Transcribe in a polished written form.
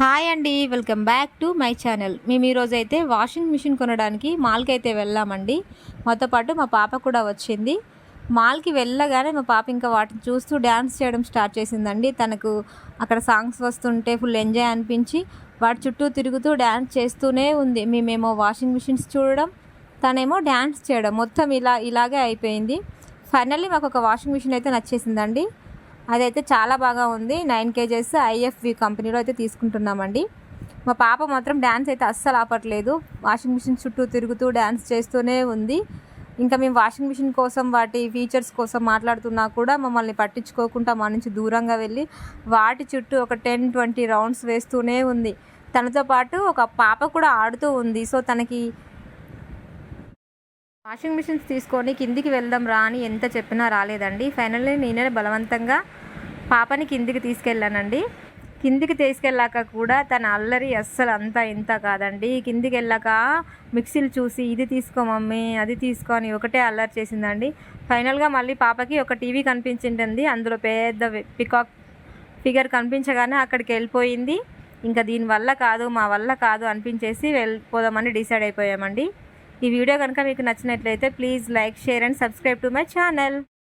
Hi అండి, welcome back to my channel. మేము ఈరోజు అయితే వాషింగ్ మిషన్ కొనడానికి మాల్కి అయితే వెళ్ళామండి. మాతో పాటు మా పాప కూడా వచ్చింది. మాల్కి వెళ్ళగానే మా పాప ఇంకా వాటిని చూస్తూ డ్యాన్స్ చేయడం స్టార్ట్ చేసిందండి. తనకు అక్కడ సాంగ్స్ వస్తుంటే ఫుల్ ఎంజాయ్ అనిపించి వాటి చుట్టూ తిరుగుతూ డ్యాన్స్ చేస్తూనే ఉంది. మేమేమో వాషింగ్ మిషన్స్ చూడడం, తనేమో డ్యాన్స్ చేయడం, మొత్తం ఇలాగే అయిపోయింది. ఫైనల్లీ మాకు ఒక వాషింగ్ మిషన్ అయితే నచ్చేసిందండి. అదైతే చాలా బాగా ఉంది. 9 kgs ఐఎఫ్వి కంపెనీలో అయితే తీసుకుంటున్నామండి. మా పాప మాత్రం డ్యాన్స్ అయితే అస్సలు ఆపట్లేదు. వాషింగ్ మిషన్ చుట్టూ తిరుగుతూ డ్యాన్స్ చేస్తూనే ఉంది. ఇంకా మేము వాషింగ్ మిషన్ కోసం, వాటి ఫీచర్స్ కోసం మాట్లాడుతున్నా కూడా మమ్మల్ని పట్టించుకోకుండా మా నుంచి దూరంగా వెళ్ళి వాటి చుట్టూ ఒక 10-20 రౌండ్స్ వేస్తూనే ఉంది. తనతో పాటు ఒక పాప కూడా ఆడుతూ ఉంది. సో తనకి వాషింగ్ మిషన్స్ తీసుకొని కిందికి వెళ్దాం రా అని ఎంత చెప్పినా రాలేదండి. ఫైనల్లీ నేనే బలవంతంగా పాపని కిందికి తీసుకెళ్ళానండి. కిందికి తీసుకెళ్ళాక కూడా తన అల్లరి అస్సలు అంతా ఇంత కాదండి. కిందికి వెళ్ళాక మిక్సీలు చూసి ఇది తీసుకో మమ్మీ, అది తీసుకో అని ఒకటే అల్లరి చేసిందండి. ఫైనల్గా మళ్ళీ పాపకి ఒక టీవీ కనిపించింటుంది. అందులో పెద్ద పికాక్ ఫిగర్ కనిపించగానే అక్కడికి వెళ్ళిపోయింది. ఇంకా దీనివల్ల కాదు, మా వల్ల కాదు అనిపించేసి వెళ్ళిపోదామని డిసైడ్ అయిపోయామండి. ఈ వీడియో కనుక మీకు నచ్చినట్లయితే please like, share and subscribe to my channel.